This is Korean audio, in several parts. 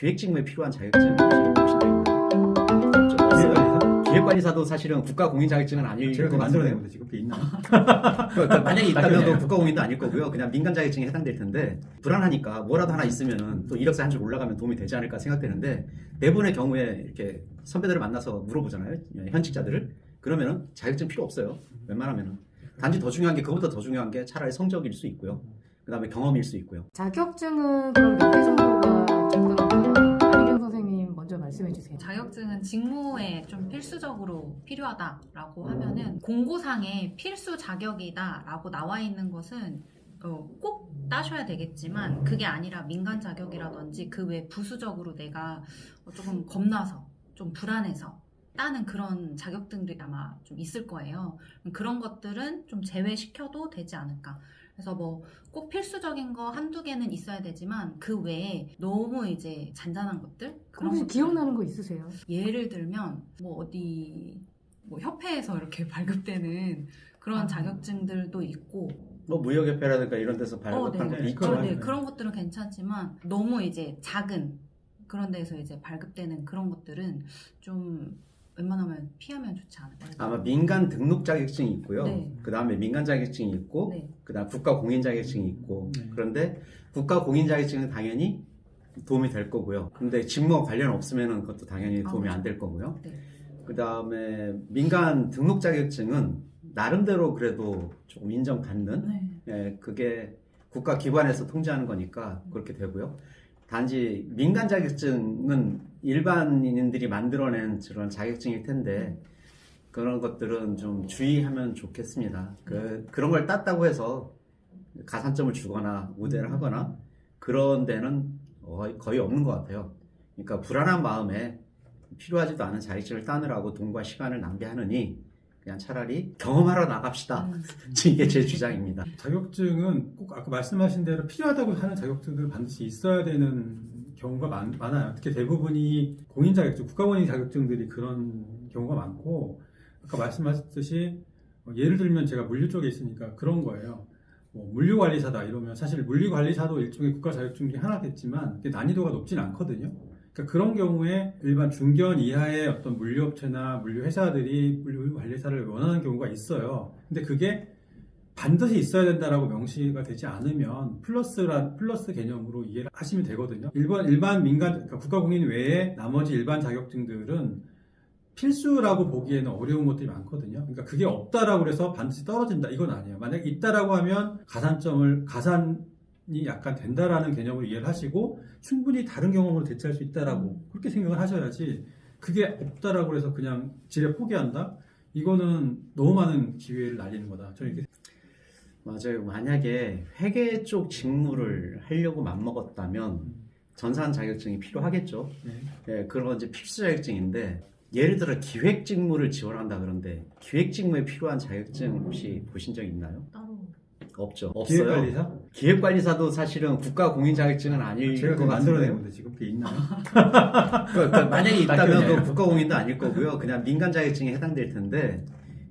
기획 직무에 필요한 자격증 혹시 보신 적 있나요? 없어요. 기획관리사도 사실은 국가공인 자격증은 아닐 제가 것 만들어낸 같은데 건데 지금 그게 있나? 그러니까 만약에 있다면 국가공인도 아닐 거고요. 그냥 민간 자격증에 해당될 텐데 불안하니까 뭐라도 하나 있으면은 또 이력서 한 줄 올라가면 도움이 되지 않을까 생각되는데 대부분의 경우에 이렇게 선배들을 만나서 물어보잖아요. 현직자들을. 그러면은 자격증 필요 없어요. 웬만하면은. 단지 더 중요한 게 그것보다 더 중요한 게 차라리 성적일 수 있고요. 그다음에 경험일 수 있고요. 자격증은 그럼 몇 개 정도가 적당한가요? 안희경 선생님 먼저 말씀해 주세요. 자격증은 직무에 좀 필수적으로 필요하다라고 하면은 공고상에 필수 자격이다라고 나와 있는 것은 꼭 따셔야 되겠지만 그게 아니라 민간 자격이라든지 그 외 부수적으로 내가 조금 겁나서 좀 불안해서 따는 그런 자격증들이 아마 좀 있을 거예요. 그런 것들은 좀 제외시켜도 되지 않을까. 그래서 뭐 꼭 필수적인 거 한두 개는 있어야 되지만 그 외에 너무 이제 잔잔한 것들 그런 혹시 것들 기억나는 거 있으세요? 예를 들면 뭐 어디 뭐 협회에서 이렇게 발급되는 그런 자격증들도 있고 뭐 무역협회라든가 이런 데서 발급하는 네. 것도 있죠. 네, 그런 것들은 괜찮지만 너무 이제 작은 그런 데서 이제 발급되는 그런 것들은 좀 웬만하면 피하면 좋지 않을까요? 아마 민간 등록 자격증이 있고요. 네. 그 다음에 민간 자격증이 있고, 네. 그 다음 국가 공인 자격증이 있고. 네. 그런데 국가 공인 자격증은 당연히 도움이 될 거고요. 근데 직무와 관련 없으면 그것도 당연히 도움이 안 될 거고요. 네. 그 다음에 민간 등록 자격증은 나름대로 그래도 조금 인정받는, 네. 예, 그게 국가 기관에서 통제하는 거니까 그렇게 되고요. 단지 민간 자격증은 일반인들이 만들어낸 그런 자격증일 텐데 그런 것들은 좀 주의하면 좋겠습니다. 그런 걸 땄다고 해서 가산점을 주거나 우대를 하거나 그런 데는 거의 없는 것 같아요. 그러니까 불안한 마음에 필요하지도 않은 자격증을 따느라고 돈과 시간을 낭비하느니 그냥 차라리 경험하러 나갑시다. 이게 제 주장입니다. 자격증은 꼭 아까 말씀하신 대로 필요하다고 하는 자격증들은 반드시 있어야 되는 경우가 많아요. 특히 대부분이 공인 자격증, 국가공인 자격증들이 그런 경우가 많고 아까 말씀하셨듯이 예를 들면 제가 물류 쪽에 있으니까 그런 거예요. 뭐 물류관리사다 이러면 사실 물류관리사도 일종의 국가 자격증 중에 하나겠지만 난이도가 높진 않거든요. 그러니까 그런 경우에 일반 중견 이하의 어떤 물류업체나 물류회사들이 물류관리사를 원하는 경우가 있어요. 근데 그게 반드시 있어야 된다라고 명시가 되지 않으면 플러스 개념으로 이해를 하시면 되거든요. 일반 민간, 그러니까 국가공인 외에 나머지 일반 자격증들은 필수라고 보기에는 어려운 것들이 많거든요. 그러니까 그게 없다라고 해서 반드시 떨어진다 이건 아니에요. 만약에 있다라고 하면 가산이 약간 된다라는 개념으로 이해를 하시고 충분히 다른 경험으로 대체할 수 있다라고 그렇게 생각을 하셔야지 그게 없다라고 해서 그냥 지레 포기한다? 이거는 너무 많은 기회를 날리는 거다. 저는 이렇게 맞아요. 만약에 회계 쪽 직무를 하려고 맘먹었다면 전산 자격증이 필요하겠죠. 네, 그런 건 이제 필수 자격증인데 예를 들어 기획 직무를 지원한다 그런데 기획 직무에 필요한 자격증 혹시 보신 적 있나요? 따로 없죠. 없어요. 기획관리사? 기획관리사도 사실은 국가 공인 자격증은 아닐 제가 것 만들어낸 같은데요. 건데 지금 그게 있나요? 그러니까 만약에 있다면 또 국가 공인도 아닐 거고요. 그냥 민간 자격증에 해당될 텐데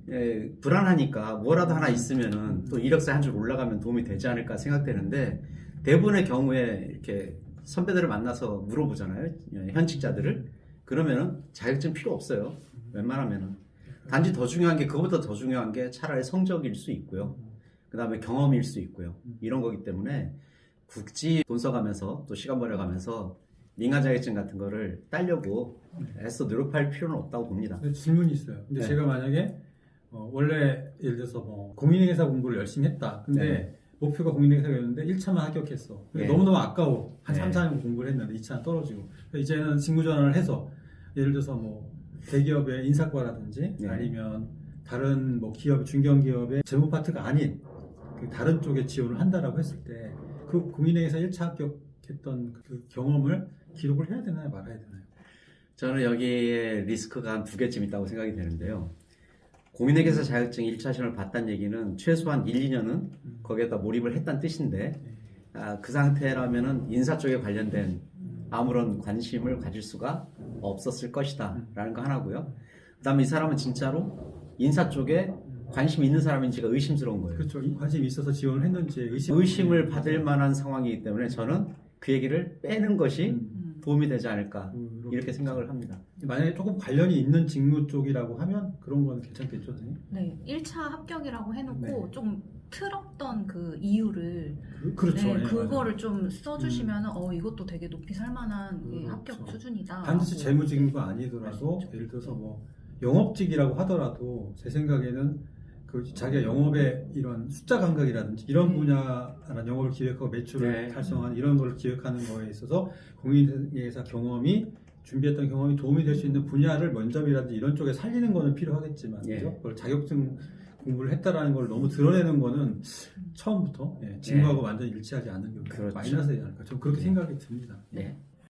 예, 불안하니까 뭐라도 하나 있으면은 또 이력서 한 줄 올라가면 도움이 되지 않을까 생각되는데 대부분의 경우에 이렇게 선배들을 만나서 물어보잖아요. 현직자들을. 그러면은 자격증 필요 없어요. 웬만하면은. 단지 더 중요한 게 그것보다 더 중요한 게 차라리 성적일 수 있고요. 그 다음에 경험일 수 있고요. 이런 거기 때문에 굳이 돈 써가면서 또 시간 버려가면서 민간 자격증 같은 거를 따려고 애써 노력할 필요는 없다고 봅니다. 근데 질문이 있어요. 근데 네. 제가 만약에 원래 예를 들어서 뭐 공인회계사 공부를 열심히 했다. 근데 네. 목표가 공인회계사였는데 1차만 합격했어. 근데 네. 너무너무 아까워. 한 네. 3, 4년 공부를 했는데 2차는 떨어지고. 이제는 직무 전환을 해서 예를 들어서 뭐 대기업의 인사과라든지 네. 아니면 다른 뭐 기업, 중견기업의 재무 파트가 아닌 그 다른 쪽에 지원을 한다라고 했을 때 그 공인회계사 1차 합격했던 그 경험을 기록을 해야 되나요? 말아야 되나요? 저는 여기에 리스크가 한 두 개쯤 있다고 생각이 되는데요. 공인회계사 자격증 1차 시험을 봤다는 얘기는 최소한 1, 2년은 거기에다 몰입을 했다는 뜻인데 그 상태라면은 인사 쪽에 관련된 아무런 관심을 가질 수가 없었을 것이다 라는 거 하나고요. 그 다음에 이 사람은 진짜로 인사 쪽에 관심이 있는 사람인지가 의심스러운 거예요. 그렇죠. 관심이 있어서 지원을 했는지 의심을 받을 만한 상황이기 때문에 저는 그 얘기를 빼는 것이 도움이 되지 않을까 이렇게 생각을 합니다. 만약에 조금 관련이 있는 직무 쪽이라고 하면 그런 거는 괜찮겠죠, 선생님? 네, 1차 합격이라고 해놓고 네. 좀 틀었던 그 이유를 그렇죠. 네, 예, 그거를 좀 써주시면 이것도 되게 높이 살만한 그 합격 그렇죠. 수준이다. 반드시 라고. 재무 직무가 아니더라도 할 수 있죠. 예를 들어서 뭐 영업직이라고 하더라도 제 생각에는 그 자기가 영업의 이런 숫자 감각이라든지 이런 분야나 영업을 기획하고 매출을 네. 달성하는 이런 걸 기획하는 거에 있어서 공인회사 경험이 준비했던 경험이 도움이 될 수 있는 분야를 면접이라든지 이런 쪽에 살리는 거는 필요하겠지만 예. 그죠? 그걸 자격증 공부를 했다라는 걸 너무 드러내는 거는 처음부터 직무하고 완전히 일치하지 않는 경우가 그렇죠. 마이너스이지 않을까 저는 그렇게 예. 생각이 듭니다. 예.